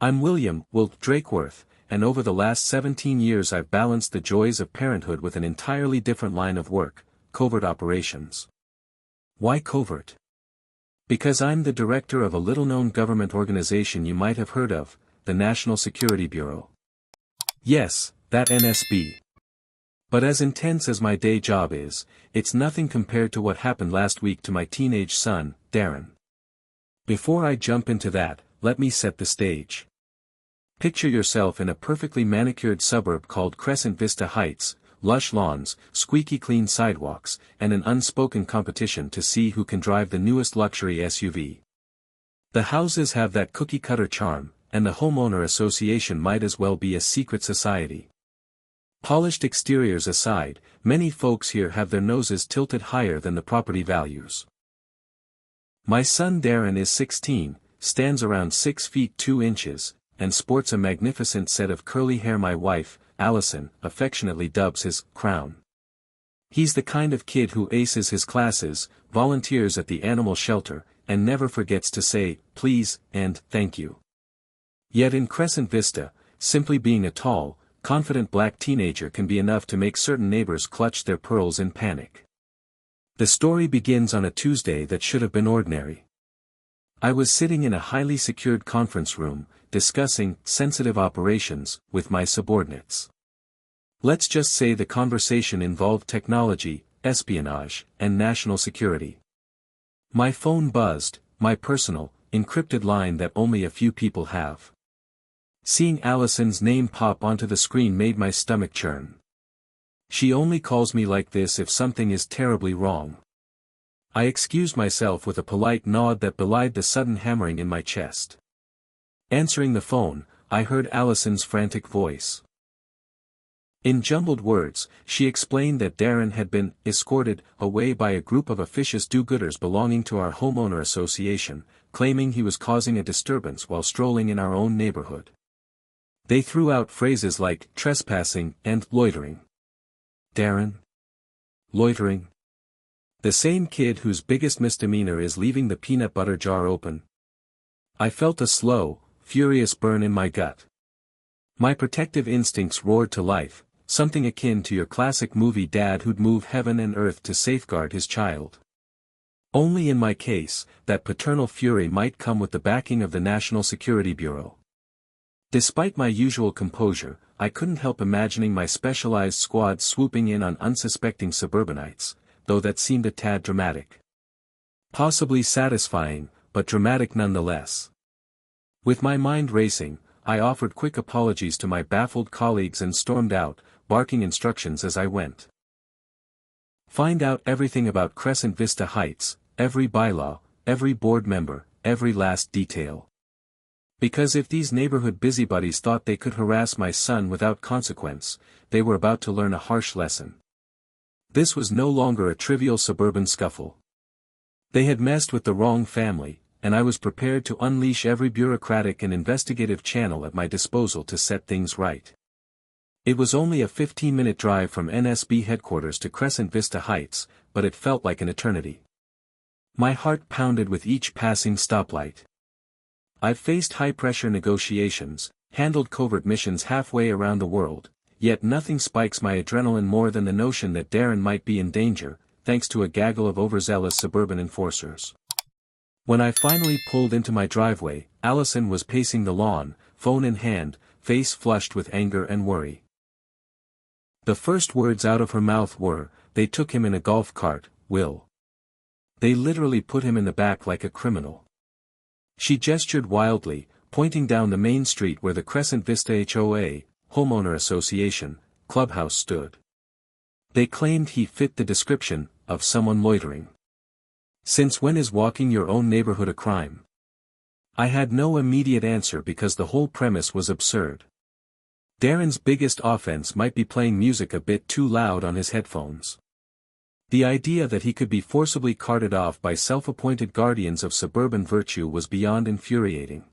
I'm William Wilt Drakeworth, and over the last 17 years I've balanced the joys of parenthood with an entirely different line of work, covert operations. Why covert? Because I'm the director of a little-known government organization you might have heard of, the National Security Bureau. Yes, that NSB. But as intense as my day job is, it's nothing compared to what happened last week to my teenage son, Darren. Before I jump into that, let me set the stage. Picture yourself in a perfectly manicured suburb called Crescent Vista Heights, lush lawns, squeaky clean sidewalks, and an unspoken competition to see who can drive the newest luxury SUV. The houses have that cookie-cutter charm, and the homeowner association might as well be a secret society. Polished exteriors aside, many folks here have their noses tilted higher than the property values. My son Darren is 16, stands around 6 feet 2 inches, and sports a magnificent set of curly hair my wife, Allison, affectionately dubs his crown. He's the kind of kid who aces his classes, volunteers at the animal shelter, and never forgets to say, please, and thank you. Yet in Crescent Vista, simply being a tall, confident black teenager can be enough to make certain neighbors clutch their pearls in panic. The story begins on a Tuesday that should have been ordinary. I was sitting in a highly secured conference room, discussing sensitive operations with my subordinates. Let's just say the conversation involved technology, espionage, and national security. My phone buzzed, my personal, encrypted line that only a few people have. Seeing Allison's name pop onto the screen made my stomach churn. She only calls me like this if something is terribly wrong. I excused myself with a polite nod that belied the sudden hammering in my chest. Answering the phone, I heard Allison's frantic voice. In jumbled words, she explained that Darren had been escorted away by a group of officious do-gooders belonging to our homeowner association, claiming he was causing a disturbance while strolling in our own neighborhood. They threw out phrases like trespassing and loitering. Darren? Loitering? The same kid whose biggest misdemeanor is leaving the peanut butter jar open. I felt a slow, furious burn in my gut. My protective instincts roared to life, something akin to your classic movie dad who'd move heaven and earth to safeguard his child. Only in my case, that paternal fury might come with the backing of the National Security Bureau. Despite my usual composure, I couldn't help imagining my specialized squad swooping in on unsuspecting suburbanites, though that seemed a tad dramatic. Possibly satisfying, but dramatic nonetheless. With my mind racing, I offered quick apologies to my baffled colleagues and stormed out, barking instructions as I went. Find out everything about Crescent Vista Heights, every bylaw, every board member, every last detail. Because if these neighborhood busybodies thought they could harass my son without consequence, they were about to learn a harsh lesson. This was no longer a trivial suburban scuffle. They had messed with the wrong family, and I was prepared to unleash every bureaucratic and investigative channel at my disposal to set things right. It was only a 15-minute drive from NSB headquarters to Crescent Vista Heights, but it felt like an eternity. My heart pounded with each passing stoplight. I've faced high-pressure negotiations, handled covert missions halfway around the world, yet nothing spikes my adrenaline more than the notion that Darren might be in danger, thanks to a gaggle of overzealous suburban enforcers. When I finally pulled into my driveway, Allison was pacing the lawn, phone in hand, face flushed with anger and worry. The first words out of her mouth were, "They took him in a golf cart, Will. They literally put him in the back like a criminal." She gestured wildly, pointing down the main street where the Crescent Vista HOA, Homeowner Association, clubhouse stood. They claimed he fit the description of someone loitering. Since when is walking your own neighborhood a crime? I had no immediate answer because the whole premise was absurd. Darren's biggest offense might be playing music a bit too loud on his headphones. The idea that he could be forcibly carted off by self-appointed guardians of suburban virtue was beyond infuriating.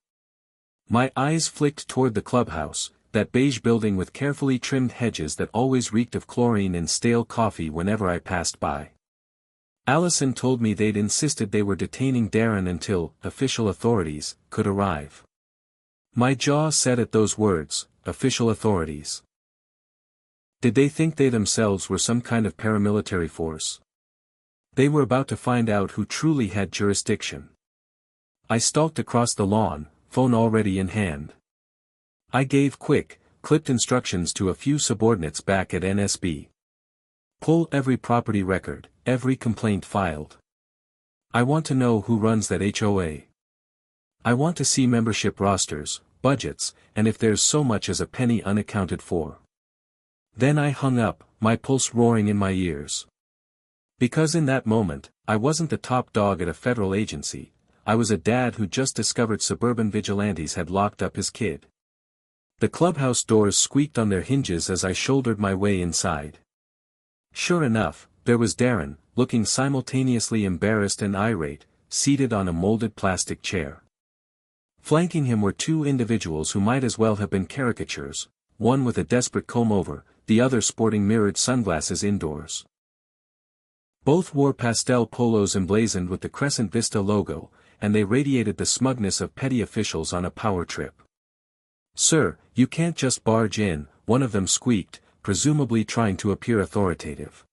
My eyes flicked toward the clubhouse, that beige building with carefully trimmed hedges that always reeked of chlorine and stale coffee whenever I passed by. Allison told me they'd insisted they were detaining Darren until official authorities could arrive. My jaw set at those words, official authorities. Did they think they themselves were some kind of paramilitary force? They were about to find out who truly had jurisdiction. I stalked across the lawn, phone already in hand. I gave quick, clipped instructions to a few subordinates back at NSB. Pull every property record, every complaint filed. I want to know who runs that HOA. I want to see membership rosters, budgets, and if there's so much as a penny unaccounted for. Then I hung up, my pulse roaring in my ears. Because in that moment, I wasn't the top dog at a federal agency, I was a dad who just discovered suburban vigilantes had locked up his kid. The clubhouse doors squeaked on their hinges as I shouldered my way inside. Sure enough, there was Darren, looking simultaneously embarrassed and irate, seated on a molded plastic chair. Flanking him were two individuals who might as well have been caricatures, one with a desperate comb-over, the other sporting mirrored sunglasses indoors. Both wore pastel polos emblazoned with the Crescent Vista logo, and they radiated the smugness of petty officials on a power trip. "Sir, you can't just barge in," one of them squeaked, presumably trying to appear authoritative.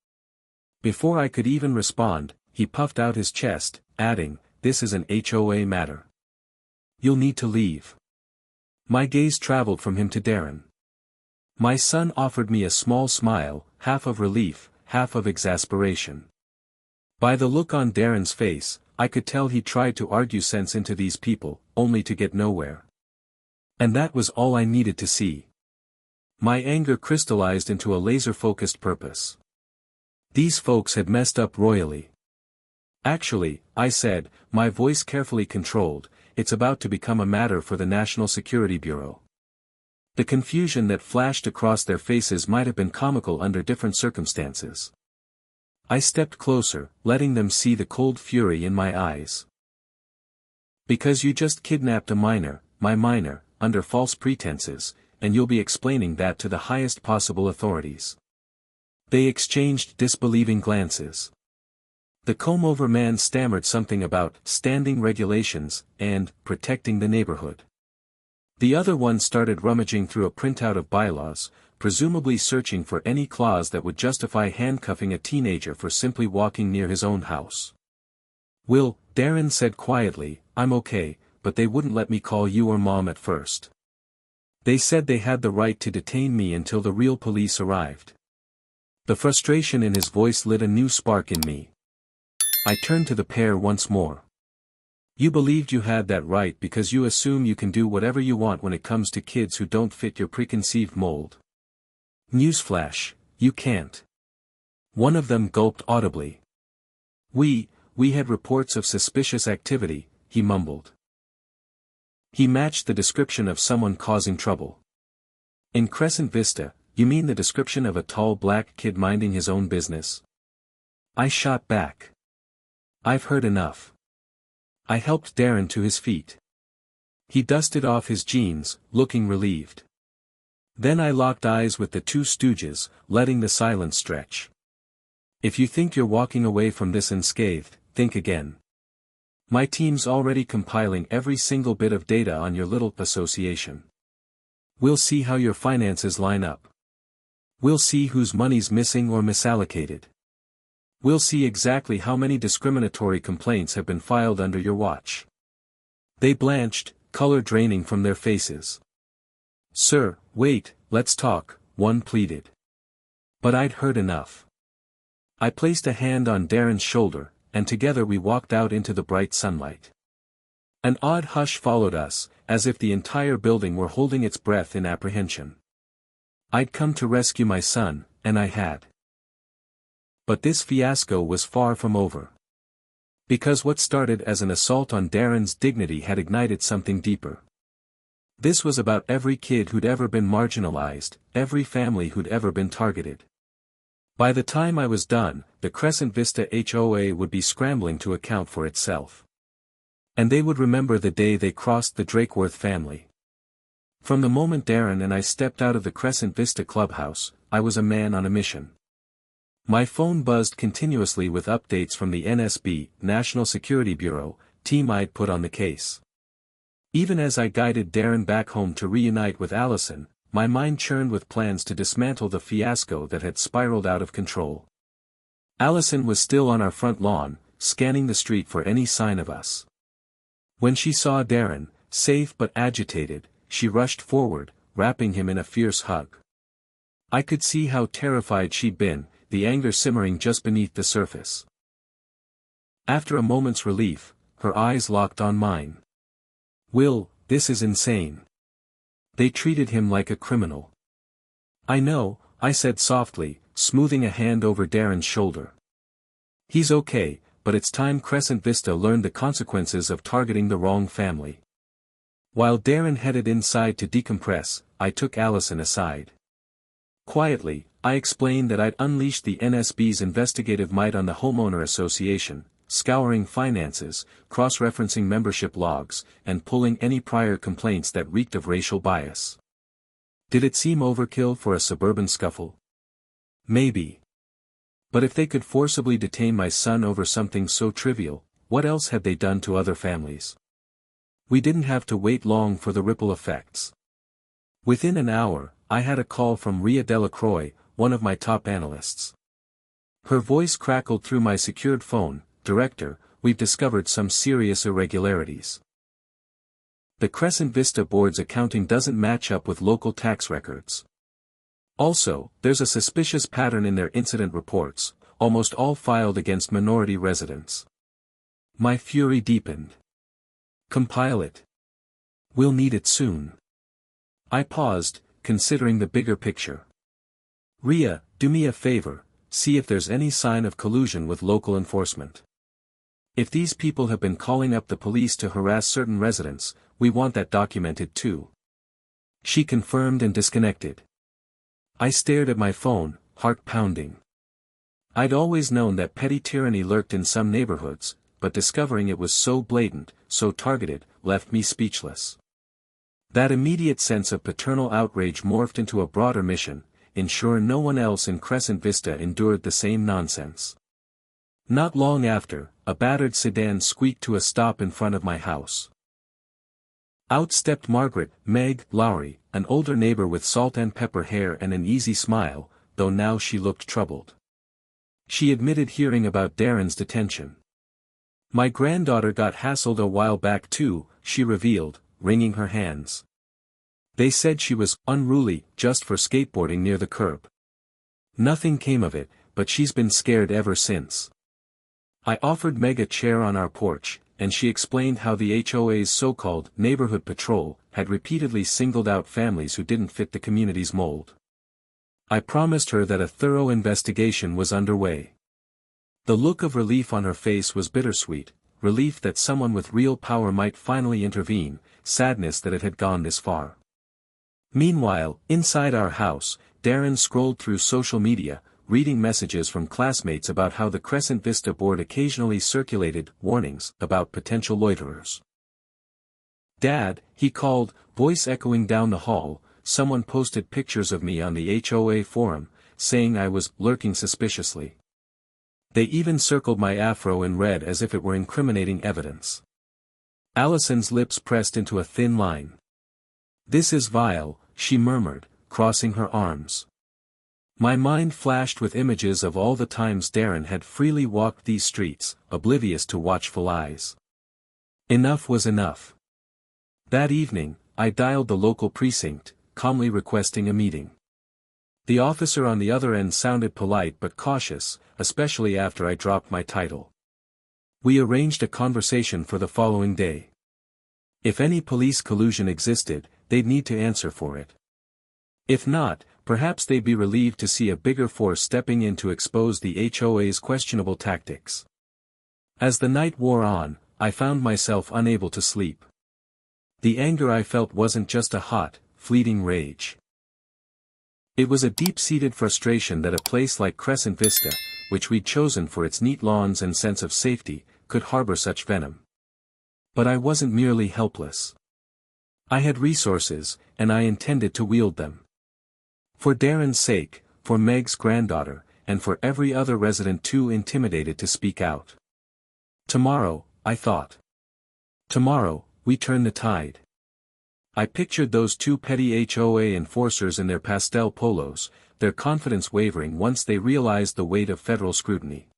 Before I could even respond, he puffed out his chest, adding, "This is an HOA matter. You'll need to leave." My gaze traveled from him to Darren. My son offered me a small smile, half of relief, half of exasperation. By the look on Darren's face, I could tell he tried to argue sense into these people, only to get nowhere. And that was all I needed to see. My anger crystallized into a laser-focused purpose. These folks had messed up royally. "Actually," I said, my voice carefully controlled, "it's about to become a matter for the National Security Bureau." The confusion that flashed across their faces might have been comical under different circumstances. I stepped closer, letting them see the cold fury in my eyes. "Because you just kidnapped a minor, my minor, under false pretenses, and you'll be explaining that to the highest possible authorities." They exchanged disbelieving glances. The comb-over man stammered something about standing regulations and protecting the neighborhood. The other one started rummaging through a printout of bylaws, presumably searching for any clause that would justify handcuffing a teenager for simply walking near his own house. "Will," Darren said quietly, "I'm okay, but they wouldn't let me call you or Mom at first. They said they had the right to detain me until the real police arrived." The frustration in his voice lit a new spark in me. I turned to the pair once more. "You believed you had that right because you assume you can do whatever you want when it comes to kids who don't fit your preconceived mold. Newsflash, you can't." One of them gulped audibly. We had reports of suspicious activity," he mumbled. He matched the description of someone causing trouble. "In Crescent Vista, you mean the description of a tall black kid minding his own business?" I shot back. "I've heard enough." I helped Darren to his feet. He dusted off his jeans, looking relieved. Then I locked eyes with the two stooges, letting the silence stretch. "If you think you're walking away from this unscathed, think again. My team's already compiling every single bit of data on your little association. We'll see how your finances line up. We'll see whose money's missing or misallocated. We'll see exactly how many discriminatory complaints have been filed under your watch." They blanched, color draining from their faces. "Sir, wait, let's talk," one pleaded. But I'd heard enough. I placed a hand on Darren's shoulder, and together we walked out into the bright sunlight. An odd hush followed us, as if the entire building were holding its breath in apprehension. I'd come to rescue my son, and I had. But this fiasco was far from over. Because what started as an assault on Darren's dignity had ignited something deeper. This was about every kid who'd ever been marginalized, every family who'd ever been targeted. By the time I was done, the Crescent Vista HOA would be scrambling to account for itself. And they would remember the day they crossed the Drakeworth family. From the moment Darren and I stepped out of the Crescent Vista clubhouse, I was a man on a mission. My phone buzzed continuously with updates from the NSB, National Security Bureau, team I'd put on the case. Even as I guided Darren back home to reunite with Allison, my mind churned with plans to dismantle the fiasco that had spiraled out of control. Allison was still on our front lawn, scanning the street for any sign of us. When she saw Darren, safe but agitated, she rushed forward, wrapping him in a fierce hug. I could see how terrified she'd been, the anger simmering just beneath the surface. After a moment's relief, her eyes locked on mine. "Will, this is insane. They treated him like a criminal." "I know," I said softly, smoothing a hand over Darren's shoulder. "He's okay, but it's time Crescent Vista learned the consequences of targeting the wrong family." While Darren headed inside to decompress, I took Allison aside. Quietly, I explained that I'd unleashed the NSB's investigative might on the homeowner association, scouring finances, cross-referencing membership logs, and pulling any prior complaints that reeked of racial bias. Did it seem overkill for a suburban scuffle? Maybe. But if they could forcibly detain my son over something so trivial, what else had they done to other families? We didn't have to wait long for the ripple effects. Within an hour, I had a call from Rhea Delacroix, one of my top analysts. Her voice crackled through my secured phone. "Director, we've discovered some serious irregularities. The Crescent Vista board's accounting doesn't match up with local tax records. Also, there's a suspicious pattern in their incident reports, almost all filed against minority residents." My fury deepened. "Compile it. We'll need it soon." I paused, considering the bigger picture. "Rhea, do me a favor, see if there's any sign of collusion with local enforcement. If these people have been calling up the police to harass certain residents, we want that documented too." She confirmed and disconnected. I stared at my phone, heart pounding. I'd always known that petty tyranny lurked in some neighborhoods, but discovering it was so blatant, so targeted, left me speechless. That immediate sense of paternal outrage morphed into a broader mission: ensure no one else in Crescent Vista endured the same nonsense. Not long after, a battered sedan squeaked to a stop in front of my house. Out stepped Margaret Meg Lowry, an older neighbor with salt and pepper hair and an easy smile, though now she looked troubled. She admitted hearing about Darren's detention. "My granddaughter got hassled a while back too," she revealed, wringing her hands. "They said she was unruly just for skateboarding near the curb. Nothing came of it, but she's been scared ever since." I offered Meg a chair on our porch, and she explained how the HOA's so-called neighborhood patrol had repeatedly singled out families who didn't fit the community's mold. I promised her that a thorough investigation was underway. The look of relief on her face was bittersweet, relief that someone with real power might finally intervene, sadness that it had gone this far. Meanwhile, inside our house, Darren scrolled through social media, reading messages from classmates about how the Crescent Vista board occasionally circulated warnings about potential loiterers. "Dad," he called, voice echoing down the hall. Someone posted pictures of me on the HOA forum, saying I was lurking suspiciously. They even circled my afro in red as if it were incriminating evidence. Allison's lips pressed into a thin line. "This is vile," she murmured, crossing her arms. My mind flashed with images of all the times Darren had freely walked these streets, oblivious to watchful eyes. Enough was enough. That evening, I dialed the local precinct, calmly requesting a meeting. The officer on the other end sounded polite but cautious, especially after I dropped my title. We arranged a conversation for the following day. If any police collusion existed, they'd need to answer for it. If not, perhaps they'd be relieved to see a bigger force stepping in to expose the HOA's questionable tactics. As the night wore on, I found myself unable to sleep. The anger I felt wasn't just a hot, fleeting rage. It was a deep-seated frustration that a place like Crescent Vista, which we'd chosen for its neat lawns and sense of safety, could harbor such venom. But I wasn't merely helpless. I had resources, and I intended to wield them. For Darren's sake, for Meg's granddaughter, and for every other resident too intimidated to speak out. Tomorrow, I thought. Tomorrow, we turn the tide. I pictured those two petty HOA enforcers in their pastel polos, their confidence wavering once they realized the weight of federal scrutiny.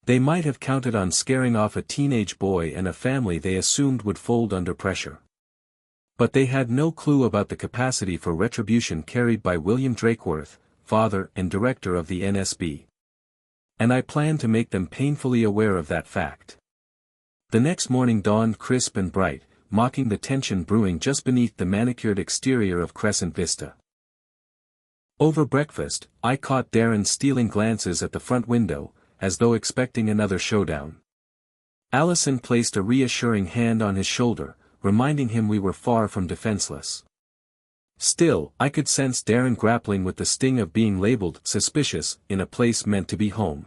They might have counted on scaring off a teenage boy and a family they assumed would fold under pressure. But they had no clue about the capacity for retribution carried by William Drakeworth, father and director of the NSB. And I planned to make them painfully aware of that fact. The next morning dawned crisp and bright, mocking the tension brewing just beneath the manicured exterior of Crescent Vista. Over breakfast, I caught Darren stealing glances at the front window, as though expecting another showdown. Allison placed a reassuring hand on his shoulder, reminding him we were far from defenseless. Still, I could sense Darren grappling with the sting of being labeled suspicious in a place meant to be home.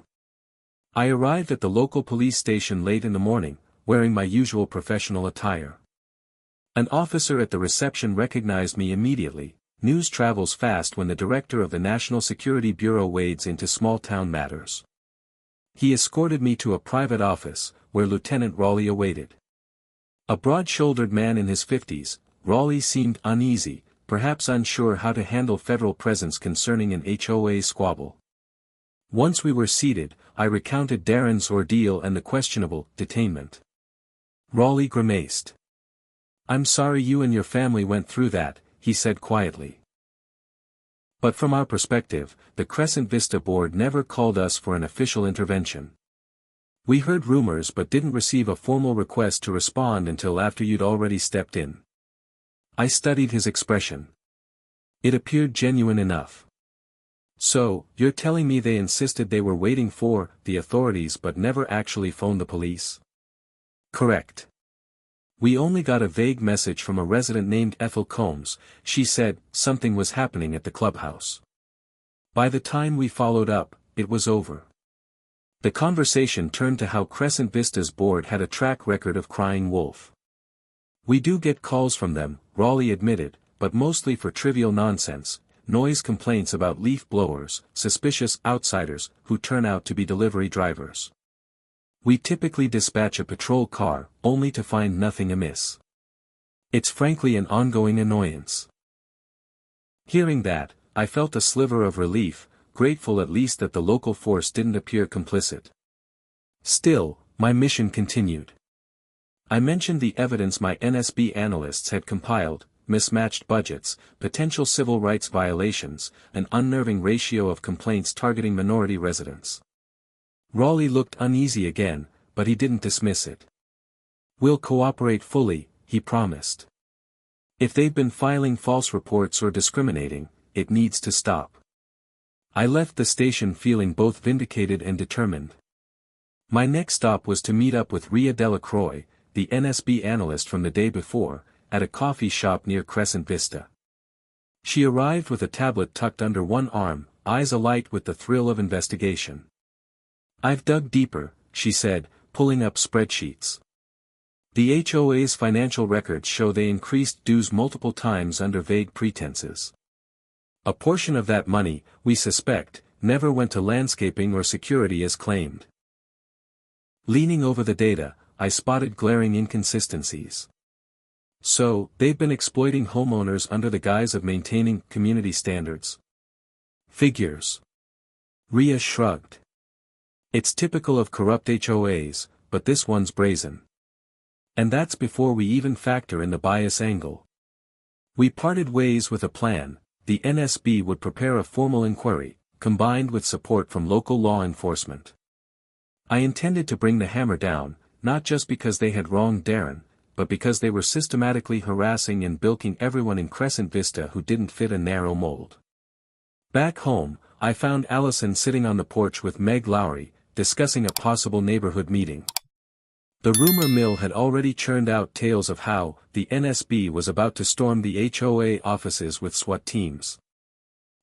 I arrived at the local police station late in the morning, wearing my usual professional attire. An officer at the reception recognized me immediately. News travels fast when the director of the National Security Bureau wades into small-town matters. He escorted me to a private office, where Lieutenant Raleigh awaited. A broad-shouldered man in his 50s, Raleigh seemed uneasy, perhaps unsure how to handle federal presence concerning an HOA squabble. Once we were seated, I recounted Darren's ordeal and the questionable detainment. Raleigh grimaced. "I'm sorry you and your family went through that," he said quietly. But from our perspective, the Crescent Vista board never called us for an official intervention. We heard rumors but didn't receive a formal request to respond until after you'd already stepped in. I studied his expression. It appeared genuine enough. "So, you're telling me they insisted they were waiting for the authorities but never actually phoned the police?" "Correct. We only got a vague message from a resident named Ethel Combs. She said something was happening at the clubhouse. By the time we followed up, it was over." The conversation turned to how Crescent Vista's board had a track record of crying wolf. "We do get calls from them," Raleigh admitted, "but mostly for trivial nonsense, noise complaints about leaf blowers, suspicious outsiders who turn out to be delivery drivers. We typically dispatch a patrol car, only to find nothing amiss. It's frankly an ongoing annoyance." Hearing that, I felt a sliver of relief, grateful at least that the local force didn't appear complicit. Still, my mission continued. I mentioned the evidence my NSB analysts had compiled: mismatched budgets, potential civil rights violations, an unnerving ratio of complaints targeting minority residents. Raleigh looked uneasy again, but he didn't dismiss it. "We'll cooperate fully," he promised. "If they've been filing false reports or discriminating, it needs to stop." I left the station feeling both vindicated and determined. My next stop was to meet up with Rhea Delacroix, the NSB analyst from the day before, at a coffee shop near Crescent Vista. She arrived with a tablet tucked under one arm, eyes alight with the thrill of investigation. "I've dug deeper," she said, pulling up spreadsheets. "The HOA's financial records show they increased dues multiple times under vague pretenses. A portion of that money, we suspect, never went to landscaping or security as claimed." Leaning over the data, I spotted glaring inconsistencies. "So, they've been exploiting homeowners under the guise of maintaining community standards." "Figures." Rhea shrugged. "It's typical of corrupt HOAs, but this one's brazen. And that's before we even factor in the bias angle." We parted ways with a plan. The NSB would prepare a formal inquiry, combined with support from local law enforcement. I intended to bring the hammer down, not just because they had wronged Darren, but because they were systematically harassing and bilking everyone in Crescent Vista who didn't fit a narrow mold. Back home, I found Allison sitting on the porch with Meg Lowry, discussing a possible neighborhood meeting. The rumor mill had already churned out tales of how the NSB was about to storm the HOA offices with SWAT teams.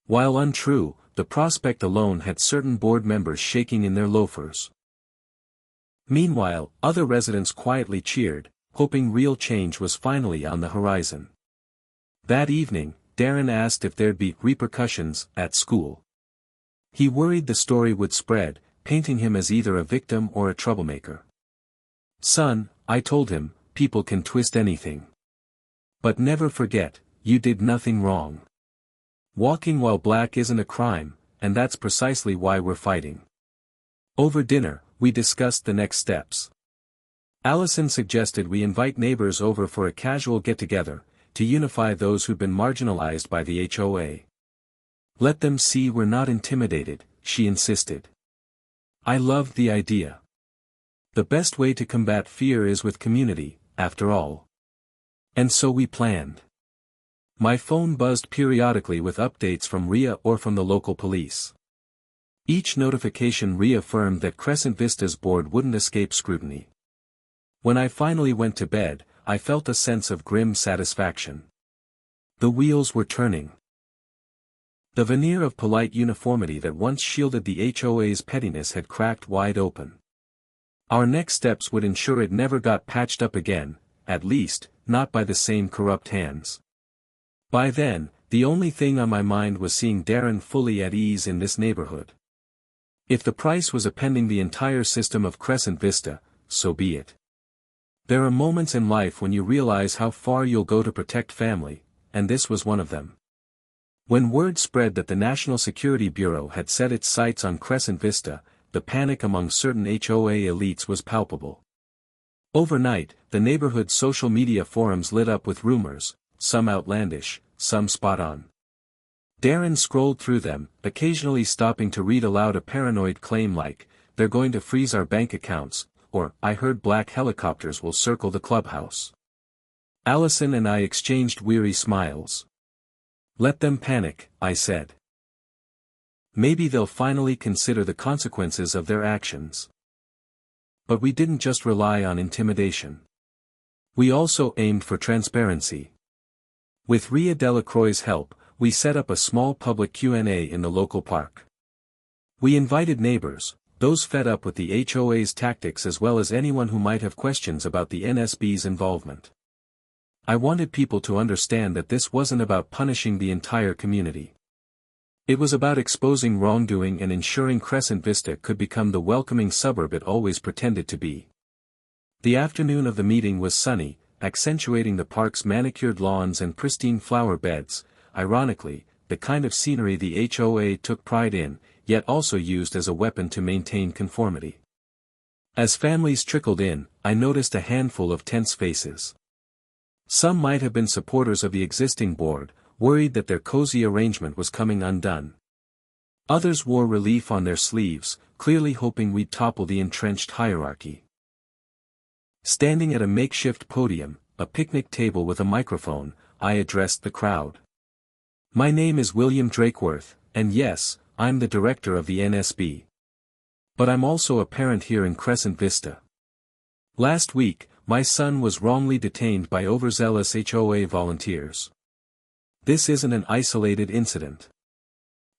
While untrue, the prospect alone had certain board members shaking in their loafers. Meanwhile, other residents quietly cheered, hoping real change was finally on the horizon. That evening, Darren asked if there'd be repercussions at school. He worried the story would spread, painting him as either a victim or a troublemaker. "Son," I told him, people can twist anything. But never forget, you did nothing wrong. Walking while black isn't a crime, and that's precisely why we're fighting. Over dinner, we discussed the next steps. Allison suggested we invite neighbors over for a casual get-together, to unify those who'd been marginalized by the HOA. Let them see we're not intimidated, she insisted. I loved the idea. The best way to combat fear is with community, after all. And so we planned. My phone buzzed periodically with updates from RIA or from the local police. Each notification reaffirmed that Crescent Vista's board wouldn't escape scrutiny. When I finally went to bed, I felt a sense of grim satisfaction. The wheels were turning. The veneer of polite uniformity that once shielded the HOA's pettiness had cracked wide open. Our next steps would ensure it never got patched up again, at least, not by the same corrupt hands. By then, the only thing on my mind was seeing Darren fully at ease in this neighborhood. If the price was appending the entire system of Crescent Vista, so be it. There are moments in life when you realize how far you'll go to protect family, and this was one of them. When word spread that the National Security Bureau had set its sights on Crescent Vista, the panic among certain HOA elites was palpable. Overnight, the neighborhood's social media forums lit up with rumors, some outlandish, some spot-on. Darren scrolled through them, occasionally stopping to read aloud a paranoid claim like, "They're going to freeze our bank accounts," or, "I heard black helicopters will circle the clubhouse." Allison and I exchanged weary smiles. Let them panic, I said. Maybe they'll finally consider the consequences of their actions. But we didn't just rely on intimidation. We also aimed for transparency. With Ria Delacroix's help, we set up a small public Q&A in the local park. We invited neighbors, those fed up with the HOA's tactics as well as anyone who might have questions about the NSB's involvement. I wanted people to understand that this wasn't about punishing the entire community. It was about exposing wrongdoing and ensuring Crescent Vista could become the welcoming suburb it always pretended to be. The afternoon of the meeting was sunny, accentuating the park's manicured lawns and pristine flower beds, ironically, the kind of scenery the HOA took pride in, yet also used as a weapon to maintain conformity. As families trickled in, I noticed a handful of tense faces. Some might have been supporters of the existing board, worried that their cozy arrangement was coming undone. Others wore relief on their sleeves, clearly hoping we'd topple the entrenched hierarchy. Standing at a makeshift podium, a picnic table with a microphone, I addressed the crowd. My name is William Drakeworth, and yes, I'm the director of the NSB. But I'm also a parent here in Crescent Vista. Last week, my son was wrongly detained by overzealous HOA volunteers. This isn't an isolated incident.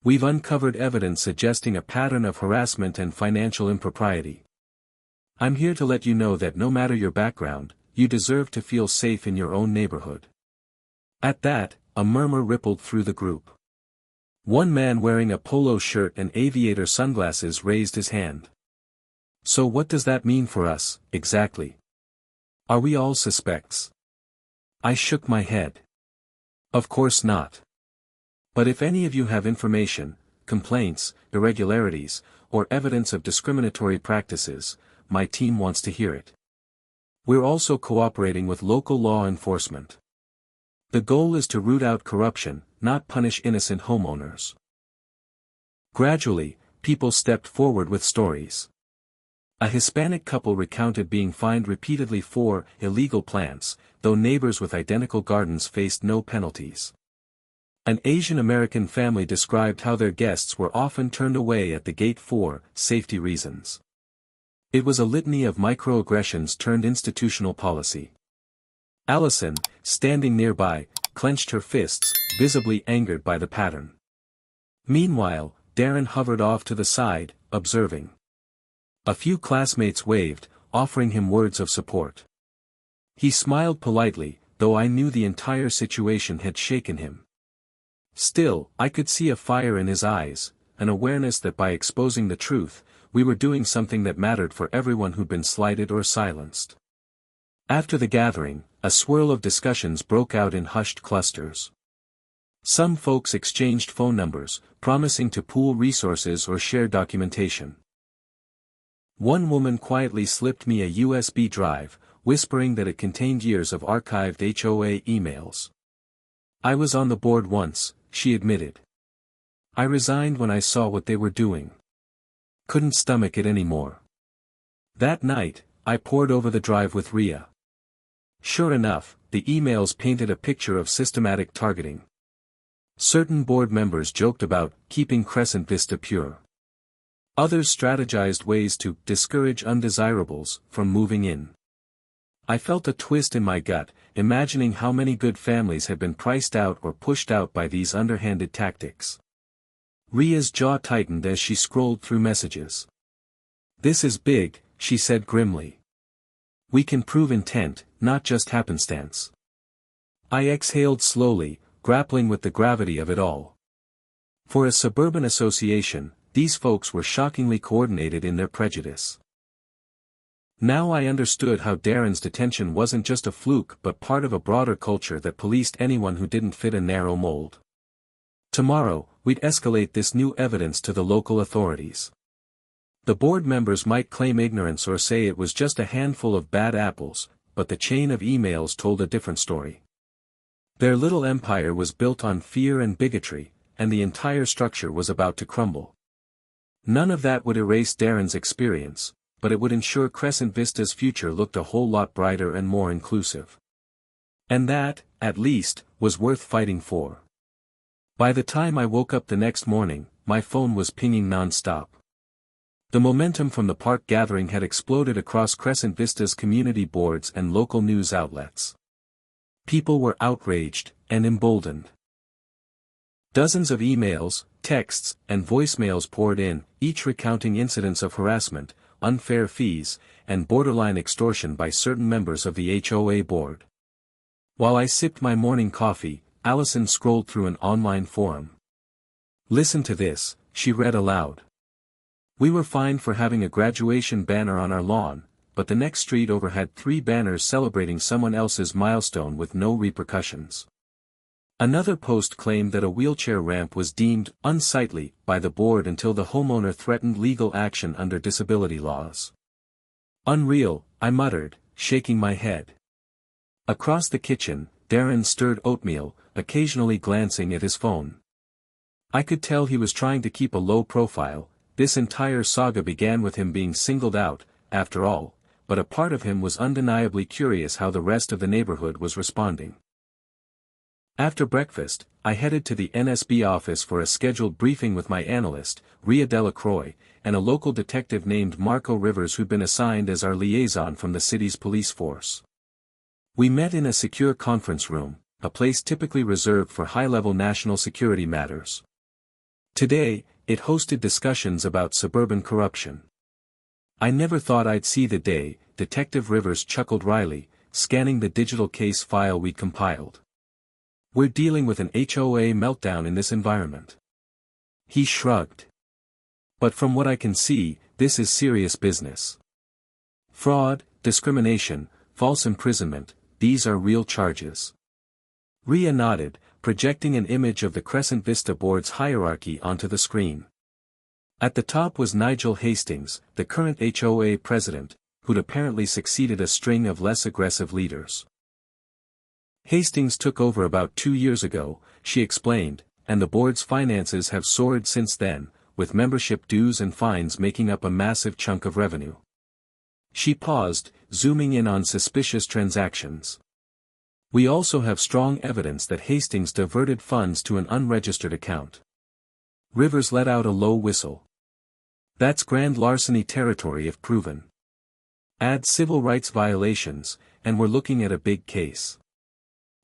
We've uncovered evidence suggesting a pattern of harassment and financial impropriety. I'm here to let you know that no matter your background, you deserve to feel safe in your own neighborhood. At that, a murmur rippled through the group. One man wearing a polo shirt and aviator sunglasses raised his hand. So what does that mean for us, exactly? Are we all suspects? I shook my head. Of course not. But if any of you have information, complaints, irregularities, or evidence of discriminatory practices, my team wants to hear it. We're also cooperating with local law enforcement. The goal is to root out corruption, not punish innocent homeowners. Gradually, people stepped forward with stories. A Hispanic couple recounted being fined repeatedly for illegal plants, though neighbors with identical gardens faced no penalties. An Asian American family described how their guests were often turned away at the gate for safety reasons. It was a litany of microaggressions turned institutional policy. Allison, standing nearby, clenched her fists, visibly angered by the pattern. Meanwhile, Darren hovered off to the side, observing. A few classmates waved, offering him words of support. He smiled politely, though I knew the entire situation had shaken him. Still, I could see a fire in his eyes, an awareness that by exposing the truth, we were doing something that mattered for everyone who'd been slighted or silenced. After the gathering, a swirl of discussions broke out in hushed clusters. Some folks exchanged phone numbers, promising to pool resources or share documentation. One woman quietly slipped me a USB drive, whispering that it contained years of archived HOA emails. "I was on the board once," she admitted. "I resigned when I saw what they were doing. Couldn't stomach it anymore." That night, I pored over the drive with Rhea. Sure enough, the emails painted a picture of systematic targeting. Certain board members joked about keeping Crescent Vista pure. Others strategized ways to discourage undesirables from moving in. I felt a twist in my gut, imagining how many good families had been priced out or pushed out by these underhanded tactics. Rhea's jaw tightened as she scrolled through messages. "This is big," she said grimly. "We can prove intent, not just happenstance." I exhaled slowly, grappling with the gravity of it all. For a suburban association, these folks were shockingly coordinated in their prejudice. Now I understood how Darren's detention wasn't just a fluke but part of a broader culture that policed anyone who didn't fit a narrow mold. Tomorrow, we'd escalate this new evidence to the local authorities. The board members might claim ignorance or say it was just a handful of bad apples, but the chain of emails told a different story. Their little empire was built on fear and bigotry, and the entire structure was about to crumble. None of that would erase Darren's experience, but it would ensure Crescent Vista's future looked a whole lot brighter and more inclusive. And that, at least, was worth fighting for. By the time I woke up the next morning, my phone was pinging non-stop. The momentum from the park gathering had exploded across Crescent Vista's community boards and local news outlets. People were outraged and emboldened. Dozens of emails, texts, and voicemails poured in, each recounting incidents of harassment, unfair fees, and borderline extortion by certain members of the HOA board. While I sipped my morning coffee, Allison scrolled through an online forum. "Listen to this," she read aloud. "We were fined for having a graduation banner on our lawn, but the next street over had 3 banners celebrating someone else's milestone with no repercussions." Another post claimed that a wheelchair ramp was deemed unsightly by the board until the homeowner threatened legal action under disability laws. "Unreal," I muttered, shaking my head. Across the kitchen, Darren stirred oatmeal, occasionally glancing at his phone. I could tell he was trying to keep a low profile. This entire saga began with him being singled out, after all, but a part of him was undeniably curious how the rest of the neighborhood was responding. After breakfast, I headed to the NSB office for a scheduled briefing with my analyst, Rhea Delacroix, and a local detective named Marco Rivers who'd been assigned as our liaison from the city's police force. We met in a secure conference room, a place typically reserved for high-level national security matters. Today, it hosted discussions about suburban corruption. "I never thought I'd see the day," Detective Rivers chuckled wryly, scanning the digital case file we'd compiled. "We're dealing with an HOA meltdown in this environment." He shrugged. "But from what I can see, this is serious business. Fraud, discrimination, false imprisonment, these are real charges." Rhea nodded, projecting an image of the Crescent Vista board's hierarchy onto the screen. At the top was Nigel Hastings, the current HOA president, who'd apparently succeeded a string of less aggressive leaders. "Hastings took over about 2 years ago," she explained, "and the board's finances have soared since then, with membership dues and fines making up a massive chunk of revenue." She paused, zooming in on suspicious transactions. "We also have strong evidence that Hastings diverted funds to an unregistered account." Rivers let out a low whistle. "That's grand larceny territory if proven. Add civil rights violations, and we're looking at a big case.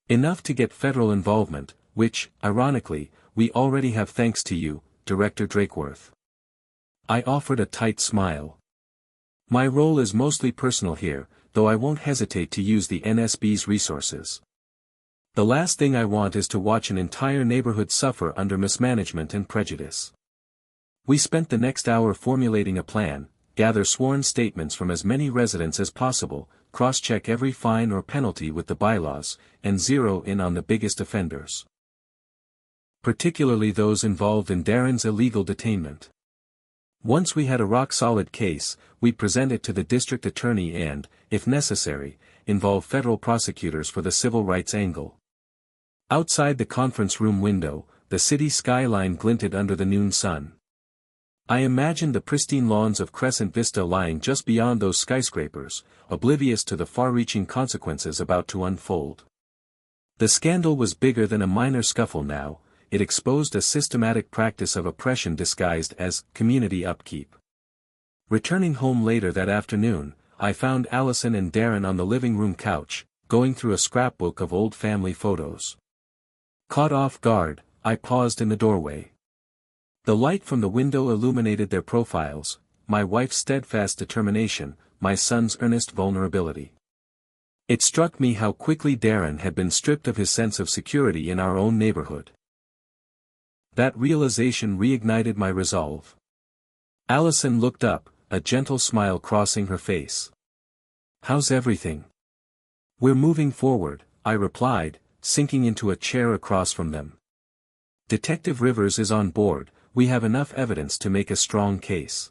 Enough to get federal involvement, which, ironically, we already have thanks to you, Director Drakeworth." I offered a tight smile. "My role is mostly personal here, though I won't hesitate to use the NSB's resources. The last thing I want is to watch an entire neighborhood suffer under mismanagement and prejudice." We spent the next hour formulating a plan, gather sworn statements from as many residents as possible, cross-check every fine or penalty with the bylaws, and zero in on the biggest offenders. Particularly those involved in Darren's illegal detainment. Once we had a rock-solid case, we'd present it to the district attorney and, if necessary, involve federal prosecutors for the civil rights angle. Outside the conference room window, the city skyline glinted under the noon sun. I imagined the pristine lawns of Crescent Vista lying just beyond those skyscrapers, oblivious to the far-reaching consequences about to unfold. The scandal was bigger than a minor scuffle now. It exposed a systematic practice of oppression disguised as community upkeep. Returning home later that afternoon, I found Allison and Darren on the living room couch, going through a scrapbook of old family photos. Caught off guard, I paused in the doorway. The light from the window illuminated their profiles, my wife's steadfast determination, my son's earnest vulnerability. It struck me how quickly Darren had been stripped of his sense of security in our own neighborhood. That realization reignited my resolve. Allison looked up, a gentle smile crossing her face. "How's everything?" "We're moving forward," I replied, sinking into a chair across from them. "Detective Rivers is on board, we have enough evidence to make a strong case.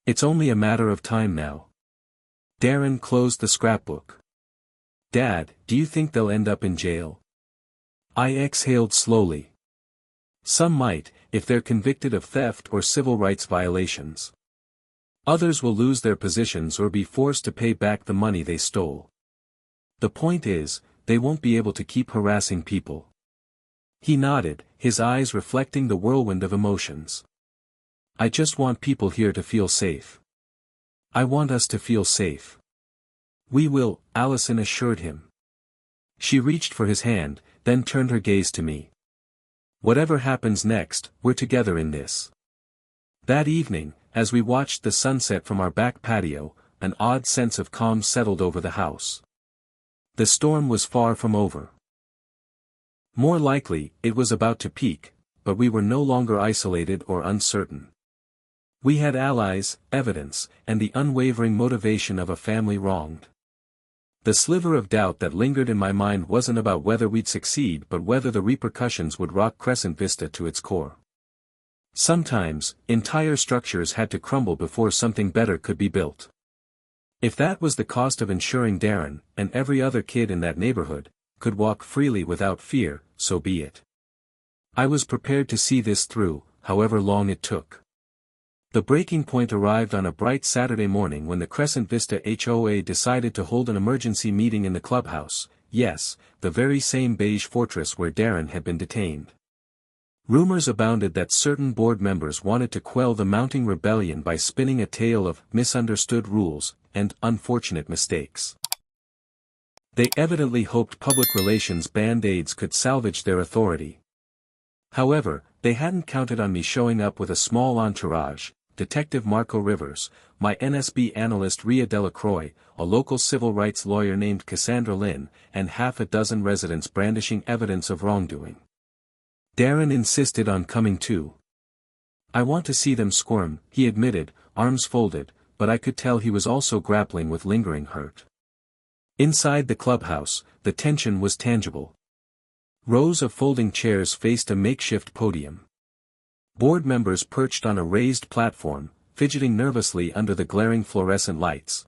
It's only a matter of time now." Darren closed the scrapbook. "Dad, do you think they'll end up in jail?" I exhaled slowly. "Some might, if they're convicted of theft or civil rights violations. Others will lose their positions or be forced to pay back the money they stole. The point is, they won't be able to keep harassing people." He nodded, his eyes reflecting the whirlwind of emotions. "I just want people here to feel safe. I want us to feel safe." "We will," Allison assured him. She reached for his hand, then turned her gaze to me. "Whatever happens next, we're together in this." That evening, as we watched the sunset from our back patio, an odd sense of calm settled over the house. The storm was far from over. More likely, it was about to peak, but we were no longer isolated or uncertain. We had allies, evidence, and the unwavering motivation of a family wronged. The sliver of doubt that lingered in my mind wasn't about whether we'd succeed but whether the repercussions would rock Crescent Vista to its core. Sometimes, entire structures had to crumble before something better could be built. If that was the cost of ensuring Darren, and every other kid in that neighborhood, could walk freely without fear, so be it. I was prepared to see this through, however long it took. The breaking point arrived on a bright Saturday morning when the Crescent Vista HOA decided to hold an emergency meeting in the clubhouse, yes, the very same beige fortress where Darren had been detained. Rumors abounded that certain board members wanted to quell the mounting rebellion by spinning a tale of misunderstood rules and unfortunate mistakes. They evidently hoped public relations band-aids could salvage their authority. However, they hadn't counted on me showing up with a small entourage, Detective Marco Rivers, my NSB analyst Rhea Delacroix, a local civil rights lawyer named Cassandra Lynn, and half a dozen residents brandishing evidence of wrongdoing. Darren insisted on coming too. "I want to see them squirm," he admitted, arms folded, but I could tell he was also grappling with lingering hurt. Inside the clubhouse, the tension was tangible. Rows of folding chairs faced a makeshift podium. Board members perched on a raised platform, fidgeting nervously under the glaring fluorescent lights.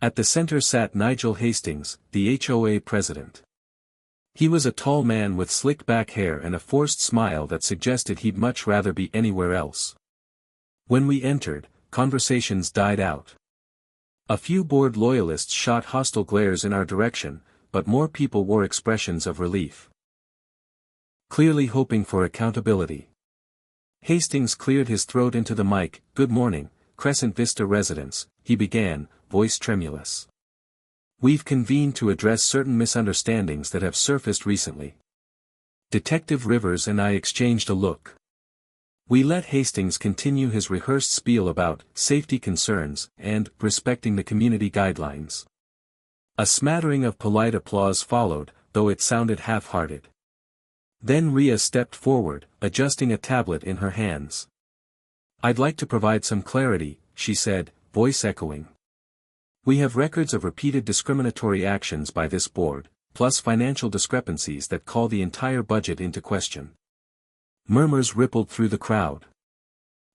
At the center sat Nigel Hastings, the HOA president. He was a tall man with slick back hair and a forced smile that suggested he'd much rather be anywhere else. When we entered, conversations died out. A few board loyalists shot hostile glares in our direction, but more people wore expressions of relief. Clearly hoping for accountability. Hastings cleared his throat into the mic. "Good morning, Crescent Vista residents," he began, voice tremulous. "We've convened to address certain misunderstandings that have surfaced recently." Detective Rivers and I exchanged a look. We let Hastings continue his rehearsed spiel about safety concerns and respecting the community guidelines. A smattering of polite applause followed, though it sounded half-hearted. Then Rhea stepped forward, adjusting a tablet in her hands. "I'd like to provide some clarity," she said, voice echoing. We have records of repeated discriminatory actions by this board, plus financial discrepancies that call the entire budget into question. Murmurs rippled through the crowd.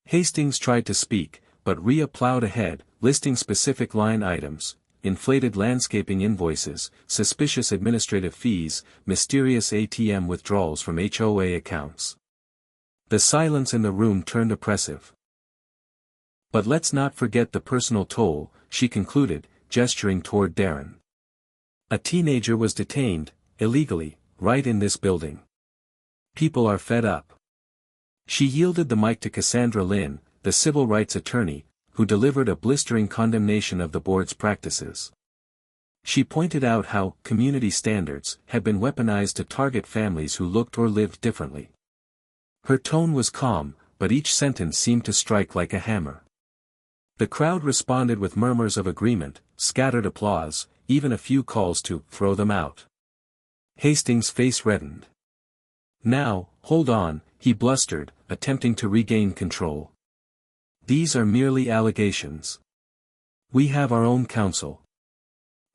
Hastings tried to speak, but Rhea plowed ahead, listing specific line items: inflated landscaping invoices, suspicious administrative fees, mysterious ATM withdrawals from HOA accounts. The silence in the room turned oppressive. But let's not forget the personal toll, she concluded, gesturing toward Darren. A teenager was detained, illegally, right in this building. People are fed up. She yielded the mic to Cassandra Lynn, the civil rights attorney, who delivered a blistering condemnation of the board's practices. She pointed out how community standards had been weaponized to target families who looked or lived differently. Her tone was calm, but each sentence seemed to strike like a hammer. The crowd responded with murmurs of agreement, scattered applause, even a few calls to throw them out. Hastings' face reddened. "Now, hold on," he blustered, attempting to regain control. "These are merely allegations. We have our own counsel.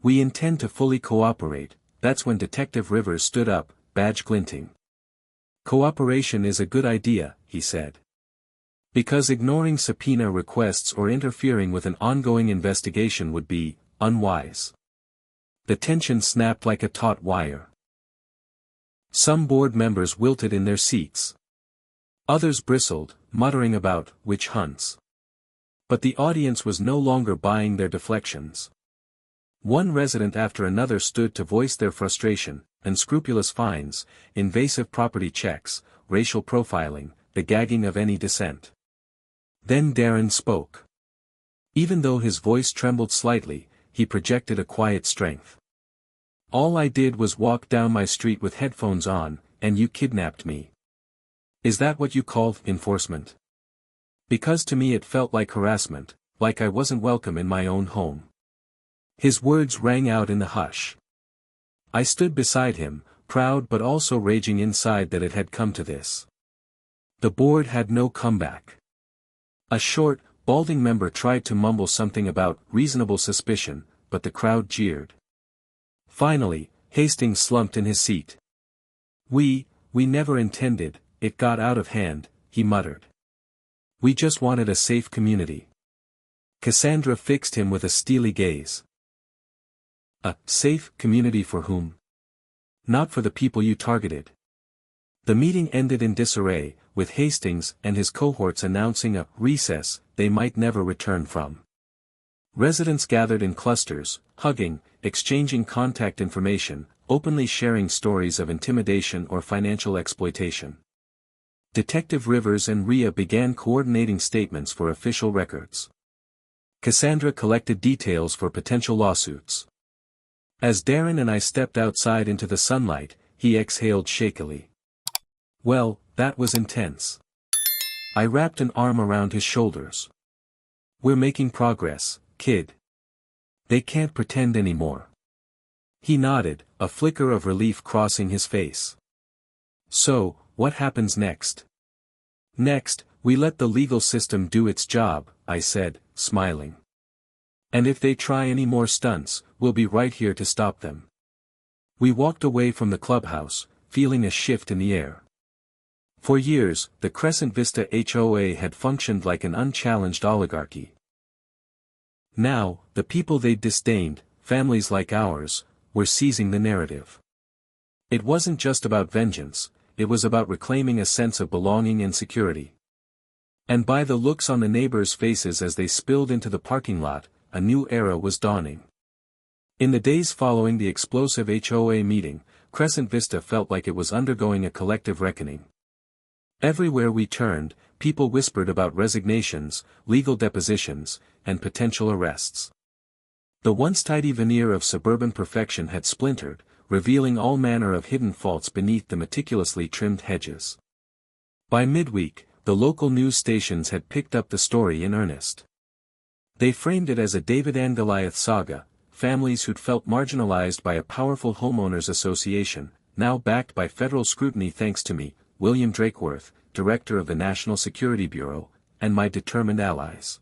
We intend to fully cooperate." That's when Detective Rivers stood up, badge glinting. "Cooperation is a good idea," he said. "Because ignoring subpoena requests or interfering with an ongoing investigation would be unwise." The tension snapped like a taut wire. Some board members wilted in their seats. Others bristled, muttering about witch hunts. But the audience was no longer buying their deflections. One resident after another stood to voice their frustration: unscrupulous fines, invasive property checks, racial profiling, the gagging of any dissent. Then Darren spoke. Even though his voice trembled slightly, he projected a quiet strength. "All I did was walk down my street with headphones on, and you kidnapped me. Is that what you call enforcement? Because to me it felt like harassment, like I wasn't welcome in my own home." His words rang out in the hush. I stood beside him, proud but also raging inside that it had come to this. The board had no comeback. A short, balding member tried to mumble something about reasonable suspicion, but the crowd jeered. Finally, Hastings slumped in his seat. We never intended, it got out of hand," he muttered. "We just wanted a safe community." Cassandra fixed him with a steely gaze. "A safe community for whom? Not for the people you targeted." The meeting ended in disarray, with Hastings and his cohorts announcing a recess they might never return from. Residents gathered in clusters, hugging, exchanging contact information, openly sharing stories of intimidation or financial exploitation. Detective Rivers and Rhea began coordinating statements for official records. Cassandra collected details for potential lawsuits. As Darren and I stepped outside into the sunlight, he exhaled shakily. "Well, that was intense." I wrapped an arm around his shoulders. "We're making progress, kid. They can't pretend anymore." He nodded, a flicker of relief crossing his face. "So, what happens next?" "Next, we let the legal system do its job," I said, smiling. "And if they try any more stunts, we'll be right here to stop them." We walked away from the clubhouse, feeling a shift in the air. For years, the Crescent Vista HOA had functioned like an unchallenged oligarchy. Now, the people they'd disdained, families like ours, were seizing the narrative. It wasn't just about vengeance, it was about reclaiming a sense of belonging and security. And by the looks on the neighbors' faces as they spilled into the parking lot, a new era was dawning. In the days following the explosive HOA meeting, Crescent Vista felt like it was undergoing a collective reckoning. Everywhere we turned, people whispered about resignations, legal depositions, and potential arrests. The once tidy veneer of suburban perfection had splintered, revealing all manner of hidden faults beneath the meticulously trimmed hedges. By midweek, the local news stations had picked up the story in earnest. They framed it as a David and Goliath saga, families who'd felt marginalized by a powerful homeowners association, now backed by federal scrutiny thanks to me, William Drakeworth, director of the National Security Bureau, and my determined allies.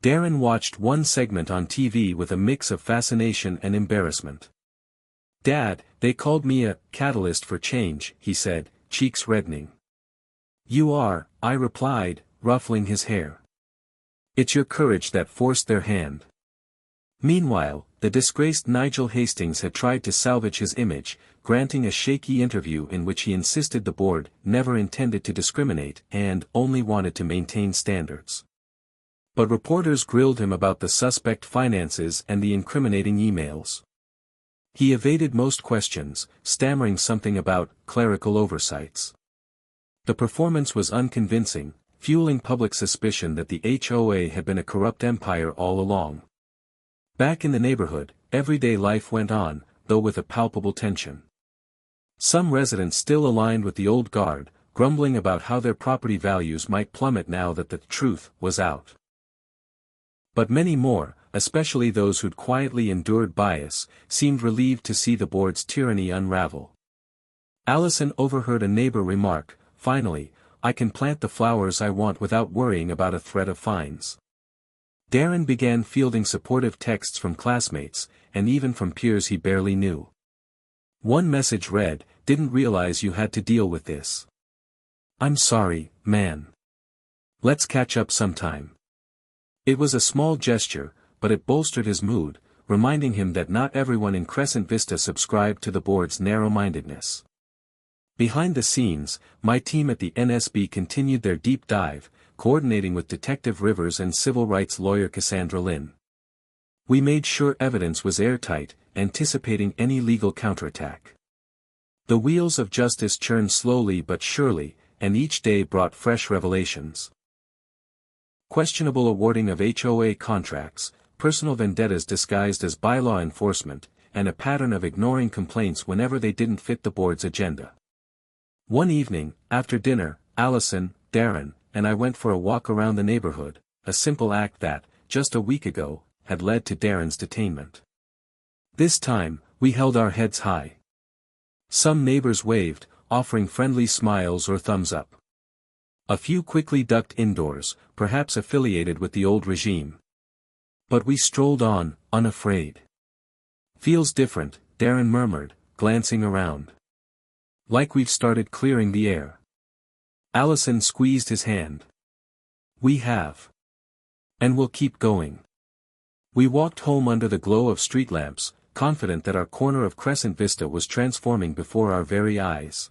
Darren watched one segment on TV with a mix of fascination and embarrassment. "Dad, they called me a catalyst for change," he said, cheeks reddening. "You are," I replied, ruffling his hair. "It's your courage that forced their hand." Meanwhile, the disgraced Nigel Hastings had tried to salvage his image, granting a shaky interview in which he insisted the board never intended to discriminate and only wanted to maintain standards. But reporters grilled him about the suspect finances and the incriminating emails. He evaded most questions, stammering something about clerical oversights. The performance was unconvincing, fueling public suspicion that the HOA had been a corrupt empire all along. Back in the neighborhood, everyday life went on, though with a palpable tension. Some residents still aligned with the old guard, grumbling about how their property values might plummet now that the truth was out. But many more, especially those who'd quietly endured bias, seemed relieved to see the board's tyranny unravel. Allison overheard a neighbor remark, "Finally, I can plant the flowers I want without worrying about a threat of fines." Darren began fielding supportive texts from classmates, and even from peers he barely knew. One message read, "Didn't realize you had to deal with this. I'm sorry, man. Let's catch up sometime." It was a small gesture, but it bolstered his mood, reminding him that not everyone in Crescent Vista subscribed to the board's narrow-mindedness. Behind the scenes, my team at the NSB continued their deep dive, coordinating with Detective Rivers and civil rights lawyer Cassandra Lynn. We made sure evidence was airtight, anticipating any legal counterattack. The wheels of justice churned slowly but surely, and each day brought fresh revelations. Questionable awarding of HOA contracts, personal vendettas disguised as bylaw enforcement, and a pattern of ignoring complaints whenever they didn't fit the board's agenda. One evening, after dinner, Allison, Darren, and I went for a walk around the neighborhood, a simple act that, just a week ago, had led to Darren's detainment. This time, we held our heads high. Some neighbors waved, offering friendly smiles or thumbs up. A few quickly ducked indoors, perhaps affiliated with the old regime. But we strolled on, unafraid. "Feels different," Darren murmured, glancing around. "Like we've started clearing the air." Allison squeezed his hand. "We have. And we'll keep going." We walked home under the glow of street lamps, confident that our corner of Crescent Vista was transforming before our very eyes.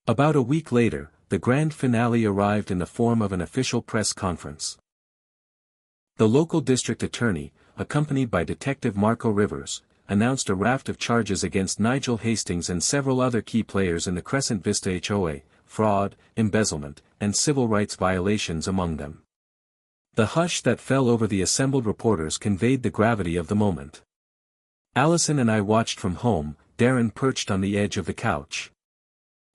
About a week later, the grand finale arrived in the form of an official press conference. The local district attorney, accompanied by Detective Marco Rivers, announced a raft of charges against Nigel Hastings and several other key players in the Crescent Vista HOA, fraud, embezzlement, and civil rights violations among them. The hush that fell over the assembled reporters conveyed the gravity of the moment. Allison and I watched from home, Darren perched on the edge of the couch.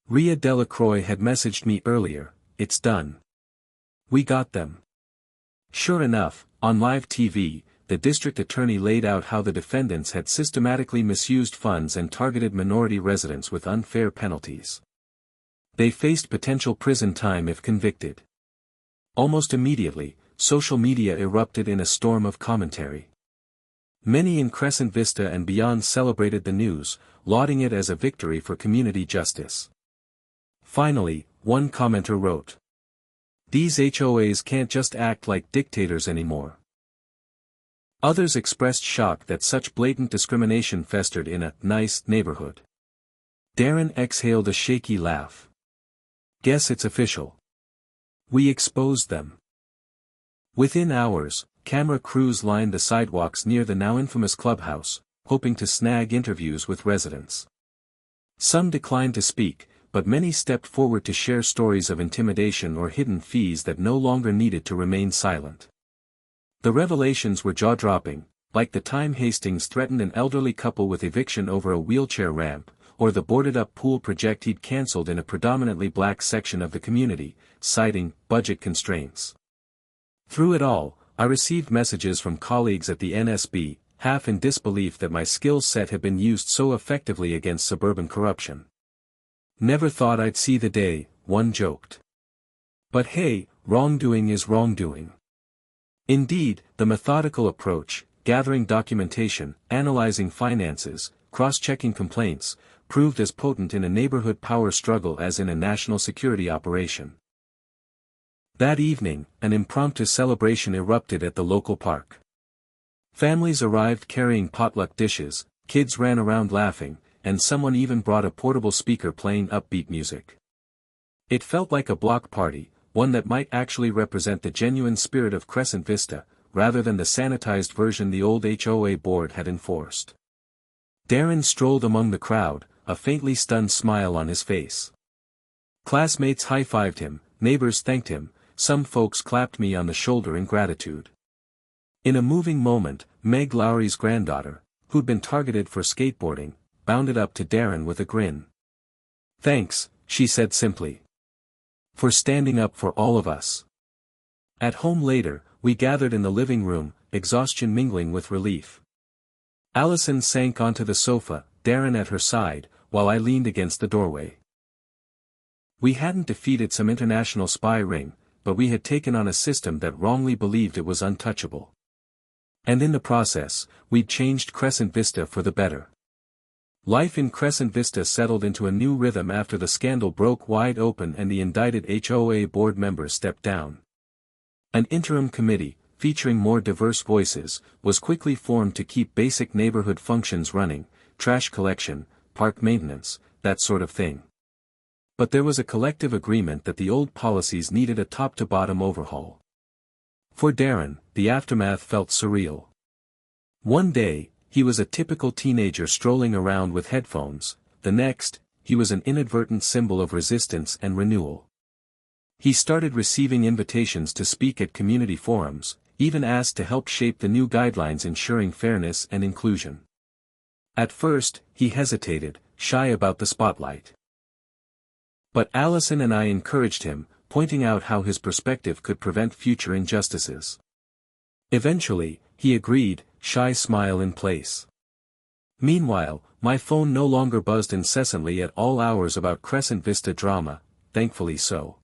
Rhea Delacroix had messaged me earlier, "It's done. We got them." Sure enough, on live TV, the district attorney laid out how the defendants had systematically misused funds and targeted minority residents with unfair penalties. They faced potential prison time if convicted. Almost immediately, social media erupted in a storm of commentary. Many in Crescent Vista and beyond celebrated the news, lauding it as a victory for community justice. Finally, one commenter wrote, "These HOAs can't just act like dictators anymore." Others expressed shock that such blatant discrimination festered in a nice neighborhood. Darren exhaled a shaky laugh. "Guess it's official. We exposed them." Within hours, camera crews lined the sidewalks near the now infamous clubhouse, hoping to snag interviews with residents. Some declined to speak, but many stepped forward to share stories of intimidation or hidden fees that no longer needed to remain silent. The revelations were jaw-dropping, like the time Hastings threatened an elderly couple with eviction over a wheelchair ramp, or the boarded-up pool project he'd cancelled in a predominantly black section of the community, citing budget constraints. Through it all, I received messages from colleagues at the NSB, half in disbelief that my skill set had been used so effectively against suburban corruption. "Never thought I'd see the day," one joked. But hey, wrongdoing is wrongdoing. Indeed, the methodical approach, gathering documentation, analyzing finances, cross-checking complaints, proved as potent in a neighborhood power struggle as in a national security operation. That evening, an impromptu celebration erupted at the local park. Families arrived carrying potluck dishes, kids ran around laughing, and someone even brought a portable speaker playing upbeat music. It felt like a block party, one that might actually represent the genuine spirit of Crescent Vista, rather than the sanitized version the old HOA board had enforced. Darren strolled among the crowd, a faintly stunned smile on his face. Classmates high-fived him, neighbors thanked him, some folks clapped me on the shoulder in gratitude. In a moving moment, Meg Lowry's granddaughter, who'd been targeted for skateboarding, bounded up to Darren with a grin. "Thanks," she said simply. "For standing up for all of us." At home later, we gathered in the living room, exhaustion mingling with relief. Allison sank onto the sofa, Darren at her side, while I leaned against the doorway. We hadn't defeated some international spy ring, but we had taken on a system that wrongly believed it was untouchable. And in the process, we'd changed Crescent Vista for the better. Life in Crescent Vista settled into a new rhythm after the scandal broke wide open and the indicted HOA board members stepped down. An interim committee, featuring more diverse voices, was quickly formed to keep basic neighborhood functions running, trash collection, park maintenance, that sort of thing. But there was a collective agreement that the old policies needed a top-to-bottom overhaul. For Darren, the aftermath felt surreal. One day, he was a typical teenager strolling around with headphones, the next, he was an inadvertent symbol of resistance and renewal. He started receiving invitations to speak at community forums, even asked to help shape the new guidelines ensuring fairness and inclusion. At first, he hesitated, shy about the spotlight. But Allison and I encouraged him, pointing out how his perspective could prevent future injustices. Eventually, he agreed, shy smile in place. Meanwhile, my phone no longer buzzed incessantly at all hours about Crescent Vista drama, thankfully so.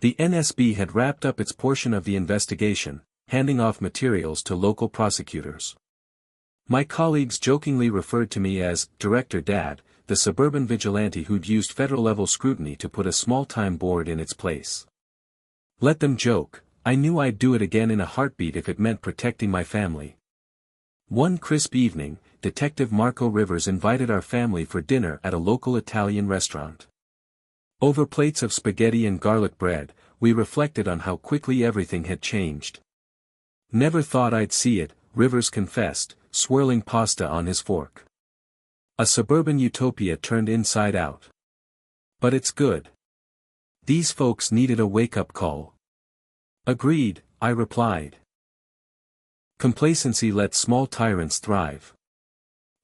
The NSB had wrapped up its portion of the investigation, handing off materials to local prosecutors. My colleagues jokingly referred to me as Director Dad, the suburban vigilante who'd used federal-level scrutiny to put a small-time board in its place. Let them joke, I knew I'd do it again in a heartbeat if it meant protecting my family. One crisp evening, Detective Marco Rivers invited our family for dinner at a local Italian restaurant. Over plates of spaghetti and garlic bread, we reflected on how quickly everything had changed. "Never thought I'd see it," Rivers confessed, swirling pasta on his fork. "A suburban utopia turned inside out. But it's good. These folks needed a wake-up call." "Agreed," I replied. Complacency lets small tyrants thrive.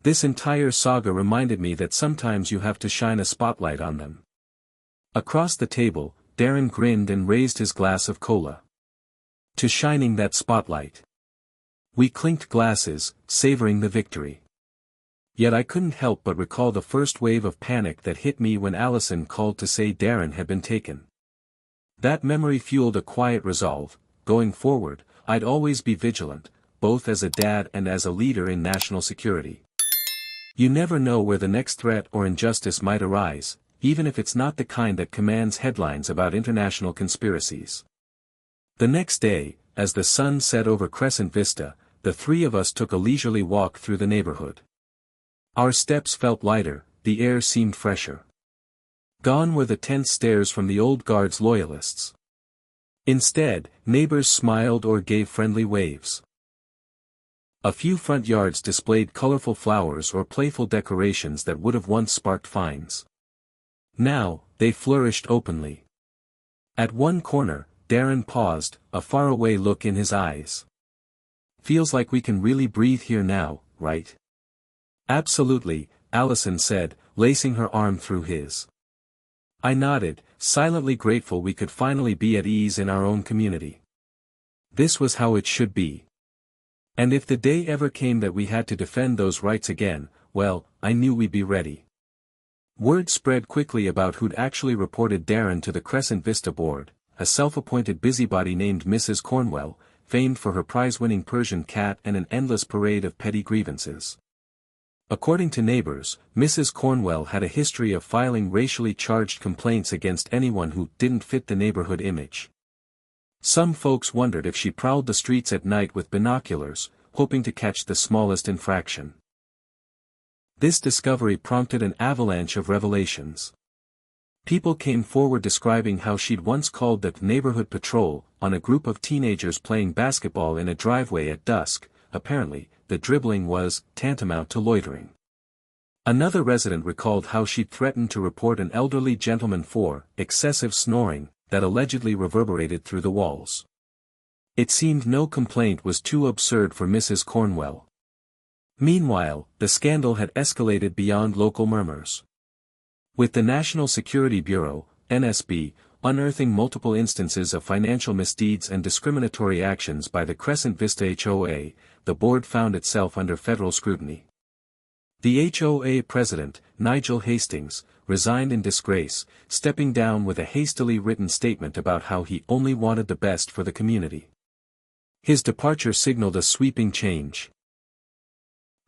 This entire saga reminded me that sometimes you have to shine a spotlight on them. Across the table, Darren grinned and raised his glass of cola. To shining that spotlight. We clinked glasses, savoring the victory. Yet I couldn't help but recall the first wave of panic that hit me when Allison called to say Darren had been taken. That memory fueled a quiet resolve: going forward, I'd always be vigilant, both as a dad and as a leader in national security. You never know where the next threat or injustice might arise, even if it's not the kind that commands headlines about international conspiracies. The next day, as the sun set over Crescent Vista, the three of us took a leisurely walk through the neighborhood. Our steps felt lighter, the air seemed fresher. Gone were the tense stares from the old guard's loyalists. Instead, neighbors smiled or gave friendly waves. A few front yards displayed colorful flowers or playful decorations that would have once sparked fines. Now, they flourished openly. At one corner, Darren paused, a faraway look in his eyes. "Feels like we can really breathe here now, right?" "Absolutely," Allison said, lacing her arm through his. I nodded, silently grateful we could finally be at ease in our own community. This was how it should be. And if the day ever came that we had to defend those rights again, well, I knew we'd be ready. Word spread quickly about who'd actually reported Darren to the Crescent Vista board, a self-appointed busybody named Mrs. Cornwell, famed for her prize-winning Persian cat and an endless parade of petty grievances. According to neighbors, Mrs. Cornwell had a history of filing racially charged complaints against anyone who didn't fit the neighborhood image. Some folks wondered if she prowled the streets at night with binoculars, hoping to catch the smallest infraction. This discovery prompted an avalanche of revelations. People came forward describing how she'd once called the neighborhood patrol on a group of teenagers playing basketball in a driveway at dusk. Apparently, the dribbling was tantamount to loitering. Another resident recalled how she'd threatened to report an elderly gentleman for excessive snoring that allegedly reverberated through the walls. It seemed no complaint was too absurd for Mrs. Cornwell. Meanwhile, the scandal had escalated beyond local murmurs. With the National Security Bureau, NSB, unearthing multiple instances of financial misdeeds and discriminatory actions by the Crescent Vista HOA, the board found itself under federal scrutiny. The HOA president, Nigel Hastings, resigned in disgrace, stepping down with a hastily written statement about how he only wanted the best for the community. His departure signaled a sweeping change.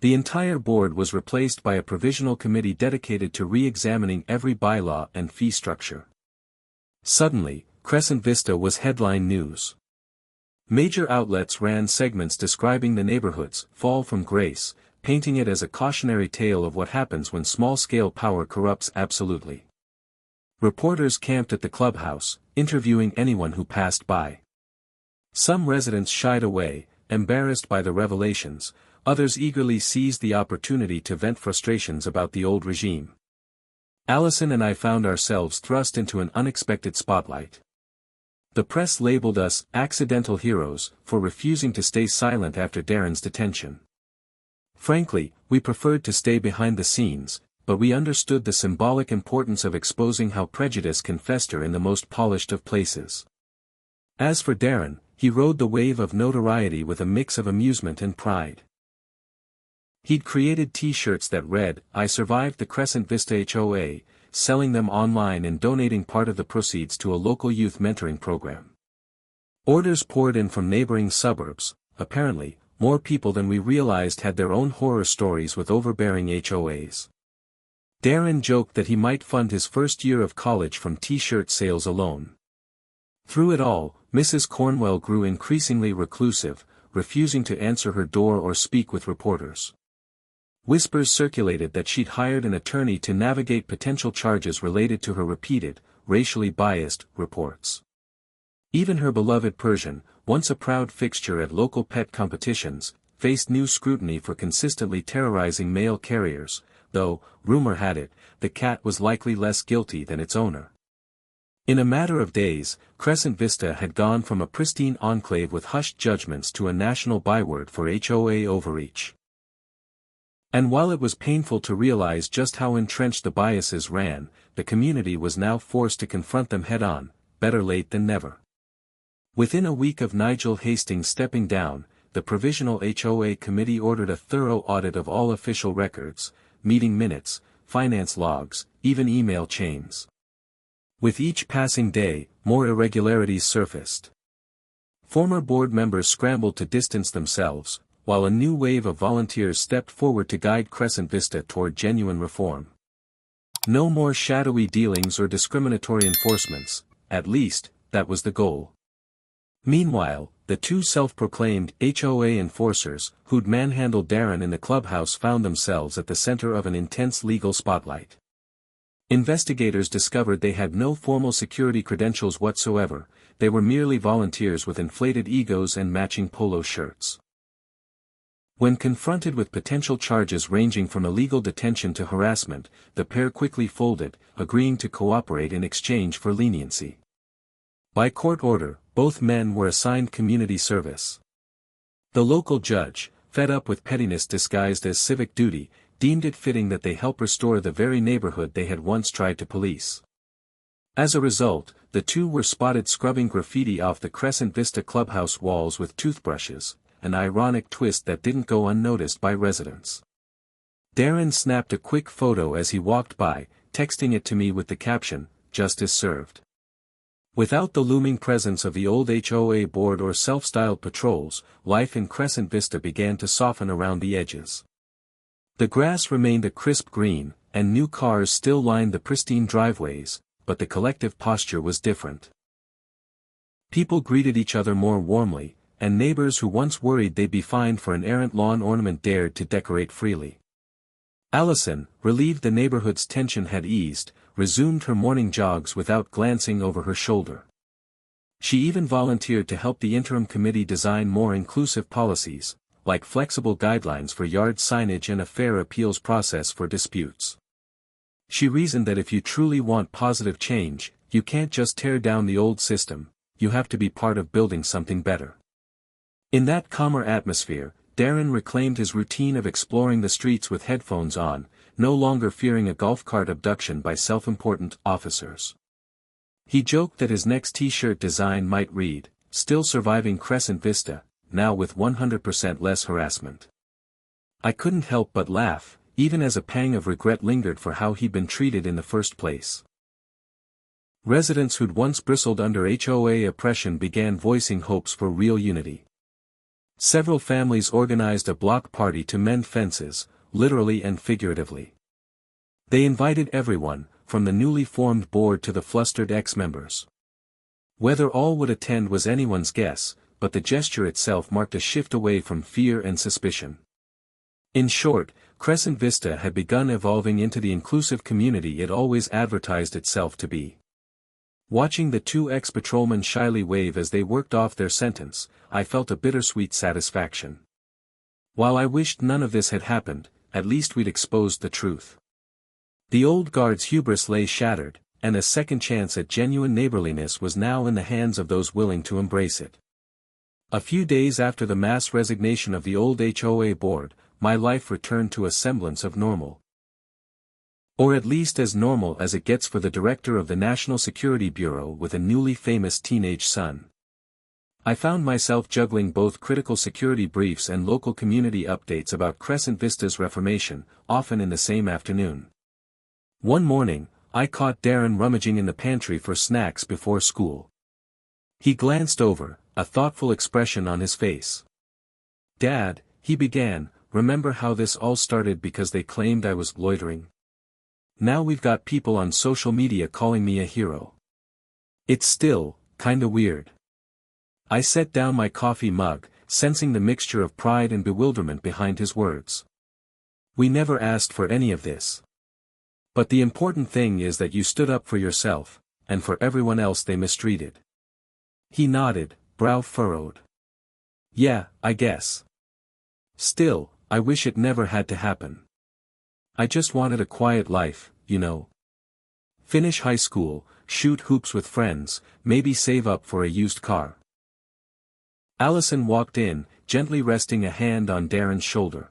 The entire board was replaced by a provisional committee dedicated to re-examining every bylaw and fee structure. Suddenly, Crescent Vista was headline news. Major outlets ran segments describing the neighborhood's fall from grace, painting it as a cautionary tale of what happens when small-scale power corrupts absolutely. Reporters camped at the clubhouse, interviewing anyone who passed by. Some residents shied away, embarrassed by the revelations, others eagerly seized the opportunity to vent frustrations about the old regime. Allison and I found ourselves thrust into an unexpected spotlight. The press labeled us accidental heroes for refusing to stay silent after Darren's detention. Frankly, we preferred to stay behind the scenes, but we understood the symbolic importance of exposing how prejudice can fester in the most polished of places. As for Darren, he rode the wave of notoriety with a mix of amusement and pride. He'd created t-shirts that read, "I survived the Crescent Vista HOA," selling them online and donating part of the proceeds to a local youth mentoring program. Orders poured in from neighboring suburbs. Apparently, more people than we realized had their own horror stories with overbearing HOAs. Darren joked that he might fund his first year of college from t-shirt sales alone. Through it all, Mrs. Cornwell grew increasingly reclusive, refusing to answer her door or speak with reporters. Whispers circulated that she'd hired an attorney to navigate potential charges related to her repeated, racially biased, reports. Even her beloved Persian, once a proud fixture at local pet competitions, faced new scrutiny for consistently terrorizing mail carriers, though, rumor had it, the cat was likely less guilty than its owner. In a matter of days, Crescent Vista had gone from a pristine enclave with hushed judgments to a national byword for HOA overreach. And while it was painful to realize just how entrenched the biases ran, the community was now forced to confront them head-on, better late than never. Within a week of Nigel Hastings stepping down, the Provisional HOA Committee ordered a thorough audit of all official records, meeting minutes, finance logs, even email chains. With each passing day, more irregularities surfaced. Former board members scrambled to distance themselves, while a new wave of volunteers stepped forward to guide Crescent Vista toward genuine reform. No more shadowy dealings or discriminatory enforcements, at least, that was the goal. Meanwhile, the two self-proclaimed HOA enforcers, who'd manhandled Darren in the clubhouse, found themselves at the center of an intense legal spotlight. Investigators discovered they had no formal security credentials whatsoever, they were merely volunteers with inflated egos and matching polo shirts. When confronted with potential charges ranging from illegal detention to harassment, the pair quickly folded, agreeing to cooperate in exchange for leniency. By court order, both men were assigned community service. The local judge, fed up with pettiness disguised as civic duty, deemed it fitting that they help restore the very neighborhood they had once tried to police. As a result, the two were spotted scrubbing graffiti off the Crescent Vista clubhouse walls with toothbrushes, an ironic twist that didn't go unnoticed by residents. Darren snapped a quick photo as he walked by, texting it to me with the caption, "Justice served." Without the looming presence of the old HOA board or self-styled patrols, life in Crescent Vista began to soften around the edges. The grass remained a crisp green, and new cars still lined the pristine driveways, but the collective posture was different. People greeted each other more warmly, and neighbors who once worried they'd be fined for an errant lawn ornament dared to decorate freely. Allison, relieved the neighborhood's tension had eased, resumed her morning jogs without glancing over her shoulder. She even volunteered to help the interim committee design more inclusive policies, like flexible guidelines for yard signage and a fair appeals process for disputes. She reasoned that if you truly want positive change, you can't just tear down the old system, you have to be part of building something better. In that calmer atmosphere, Darren reclaimed his routine of exploring the streets with headphones on, no longer fearing a golf cart abduction by self-important officers. He joked that his next t-shirt design might read, "Still surviving Crescent Vista, now with 100% less harassment." I couldn't help but laugh, even as a pang of regret lingered for how he'd been treated in the first place. Residents who'd once bristled under HOA oppression began voicing hopes for real unity. Several families organized a block party to mend fences, literally and figuratively. They invited everyone, from the newly formed board to the flustered ex-members. Whether all would attend was anyone's guess, but the gesture itself marked a shift away from fear and suspicion. In short, Crescent Vista had begun evolving into the inclusive community it always advertised itself to be. Watching the two ex-patrolmen shyly wave as they worked off their sentence, I felt a bittersweet satisfaction. While I wished none of this had happened, at least we'd exposed the truth. The old guard's hubris lay shattered, and a second chance at genuine neighborliness was now in the hands of those willing to embrace it. A few days after the mass resignation of the old HOA board, my life returned to a semblance of normal. Or at least as normal as it gets for the director of the National Security Bureau with a newly famous teenage son. I found myself juggling both critical security briefs and local community updates about Crescent Vista's reformation, often in the same afternoon. One morning, I caught Darren rummaging in the pantry for snacks before school. He glanced over, a thoughtful expression on his face. "Dad," he began, "remember how this all started because they claimed I was loitering? Now we've got people on social media calling me a hero. It's still, kinda weird." I set down my coffee mug, sensing the mixture of pride and bewilderment behind his words. "We never asked for any of this. But the important thing is that you stood up for yourself, and for everyone else they mistreated." He nodded, brow furrowed. "Yeah, I guess. Still, I wish it never had to happen. I just wanted a quiet life, you know. Finish high school, shoot hoops with friends, maybe save up for a used car." Allison walked in, gently resting a hand on Darren's shoulder.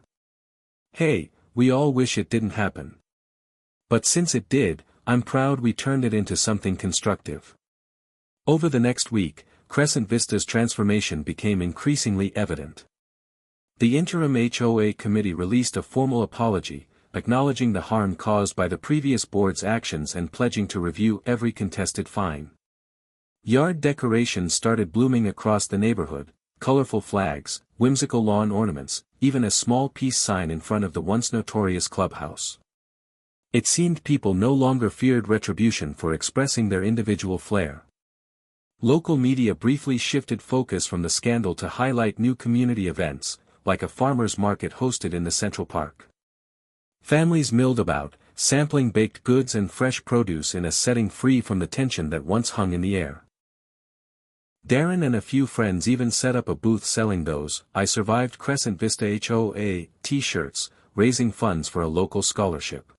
"Hey, we all wish it didn't happen. But since it did, I'm proud we turned it into something constructive." Over the next week, Crescent Vista's transformation became increasingly evident. The interim HOA committee released a formal apology, acknowledging the harm caused by the previous board's actions and pledging to review every contested fine. Yard decorations started blooming across the neighborhood, colorful flags, whimsical lawn ornaments, even a small peace sign in front of the once notorious clubhouse. It seemed people no longer feared retribution for expressing their individual flair. Local media briefly shifted focus from the scandal to highlight new community events, like a farmers' market hosted in the Central Park. Families milled about, sampling baked goods and fresh produce in a setting free from the tension that once hung in the air. Darren and a few friends even set up a booth selling those "I Survived Crescent Vista HOA" t-shirts, raising funds for a local scholarship.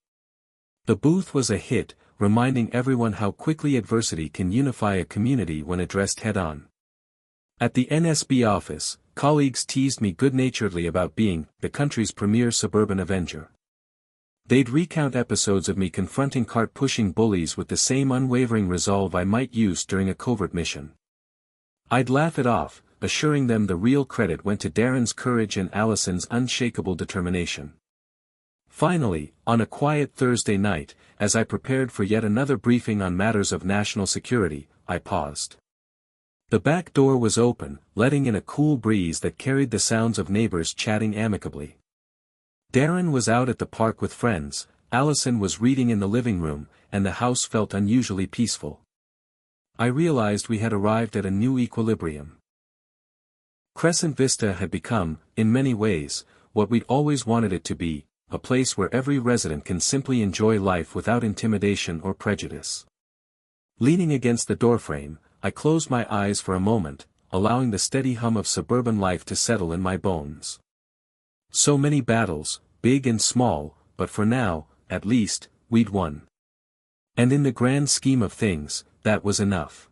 The booth was a hit, reminding everyone how quickly adversity can unify a community when addressed head-on. At the NSB office, colleagues teased me good-naturedly about being the country's premier suburban avenger. They'd recount episodes of me confronting cart-pushing bullies with the same unwavering resolve I might use during a covert mission. I'd laugh it off, assuring them the real credit went to Darren's courage and Allison's unshakable determination. Finally, on a quiet Thursday night, as I prepared for yet another briefing on matters of national security, I paused. The back door was open, letting in a cool breeze that carried the sounds of neighbors chatting amicably. Darren was out at the park with friends, Allison was reading in the living room, and the house felt unusually peaceful. I realized we had arrived at a new equilibrium. Crescent Vista had become, in many ways, what we'd always wanted it to be, a place where every resident can simply enjoy life without intimidation or prejudice. Leaning against the doorframe, I closed my eyes for a moment, allowing the steady hum of suburban life to settle in my bones. So many battles, big and small, but for now, at least, we'd won. And in the grand scheme of things, that was enough.